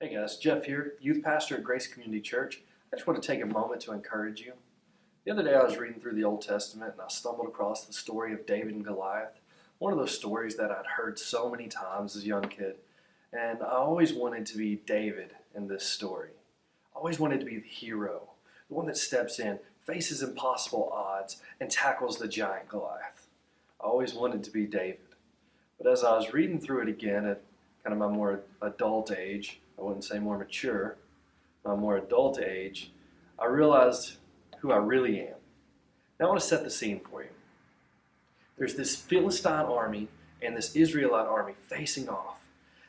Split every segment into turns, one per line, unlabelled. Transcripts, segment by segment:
Hey guys, Jeff here, youth pastor at Grace Community Church. I just want to take a moment to encourage you. The other day I was reading through the Old Testament and I stumbled across the story of David and Goliath. One of those stories that I'd heard so many times as a young kid. And I always wanted to be David in this story. I always wanted to be the hero, the one that steps in, faces impossible odds, and tackles the giant Goliath. I always wanted to be David. But as I was reading through it again at kind of my more adult age, I wouldn't say more mature, my more adult age, I realized who I really am. Now I want to set the scene for you. There's this Philistine army and this Israelite army facing off.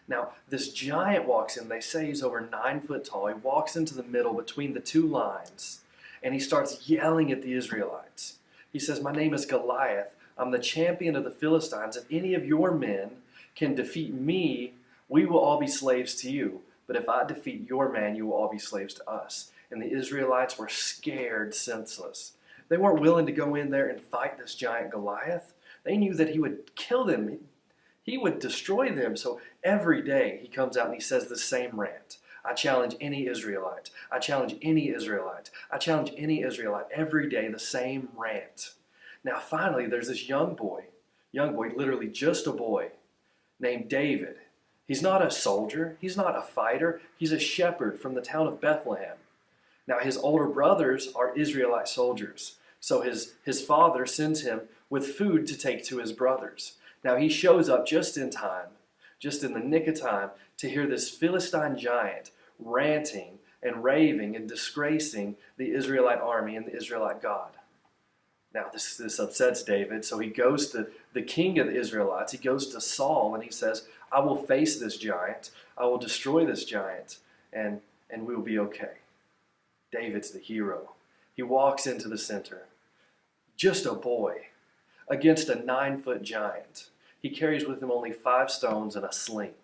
Now this giant walks in, they say he's over 9 foot tall. He walks into the middle between the two lines and he starts yelling at the Israelites. He says, "My name is Goliath. I'm the champion of the Philistines. If any of your men can defeat me, we will all be slaves to you. But if I defeat your man, you will all be slaves to us." And the Israelites were scared senseless. They weren't willing to go in there and fight this giant Goliath. They knew that he would kill them. He would destroy them. So every day he comes out and he says the same rant. "I challenge any Israelite. I challenge any Israelite. I challenge any Israelite." Every day the same rant. Now finally there's this young boy, literally just a boy, named David. He's not a soldier. He's not a fighter. He's a shepherd from the town of Bethlehem. Now his older brothers are Israelite soldiers. So his father sends him with food to take to his brothers. Now he shows up just in time, just in the nick of time, to hear this Philistine giant ranting and raving and disgracing the Israelite army and the Israelite God. Now this upsets David, so he goes to the king of the Israelites. He goes to Saul and he says, "I will face this giant. I will destroy this giant, and we will be okay." David's the hero. He walks into the center, just a boy, against a 9-foot giant. He carries with him only 5 stones and a sling.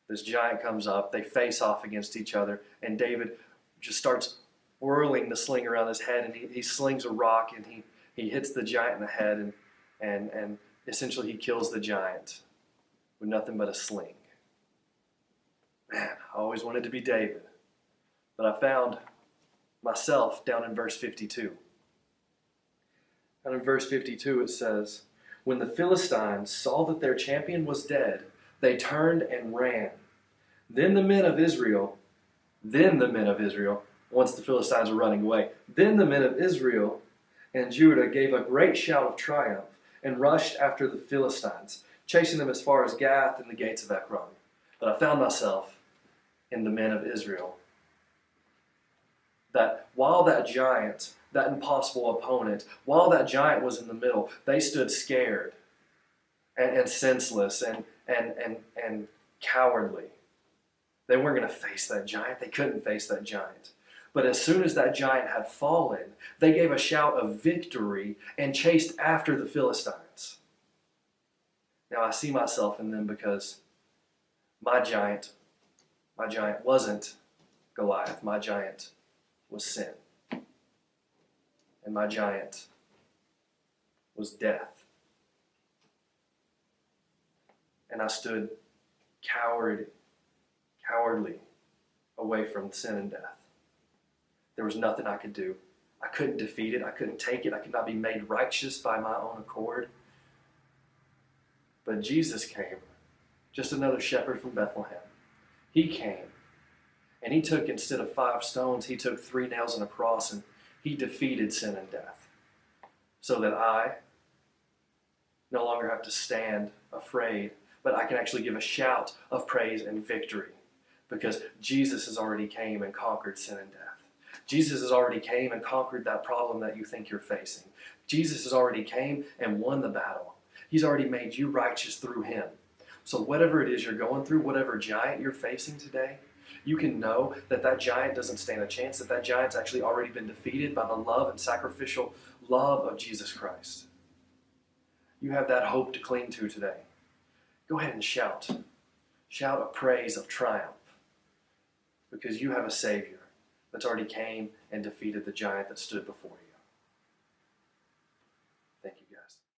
This giant comes up, they face off against each other, and David just starts whirling the sling around his head, and he slings a rock and he hits the giant in the head, and essentially he kills the giant with nothing but a sling. Man, I always wanted to be David, but I found myself down in verse 52. And in verse 52 it says, "When the Philistines saw that their champion was dead, they turned and ran. Then the men of Israel, once the Philistines were running away, then the men of Israel and Judah gave a great shout of triumph and rushed after the Philistines, chasing them as far as Gath and the gates of Ekron." But I found myself in the men of Israel. That while that giant, that impossible opponent, while that giant was in the middle, they stood scared and senseless and cowardly. They weren't going to face that giant. They couldn't face that giant. But as soon as that giant had fallen, they gave a shout of victory and chased after the Philistines. Now I see myself in them because my giant wasn't Goliath. My giant was sin. And my giant was death. And I stood cowardly away from sin and death. There was nothing I could do. I couldn't defeat it. I couldn't take it. I could not be made righteous by my own accord. But Jesus came, just another shepherd from Bethlehem. He came, and he took, instead of 5 stones, he took 3 nails and a cross, and he defeated sin and death, so that I no longer have to stand afraid, but I can actually give a shout of praise and victory, because Jesus has already came and conquered sin and death. Jesus has already came and conquered that problem that you think you're facing. Jesus has already came and won the battle. He's already made you righteous through him. So whatever it is you're going through, whatever giant you're facing today, you can know that that giant doesn't stand a chance, that that giant's actually already been defeated by the love and sacrificial love of Jesus Christ. You have that hope to cling to today. Go ahead and shout. Shout a praise of triumph, because you have a Savior that's already came and defeated the giant that stood before you.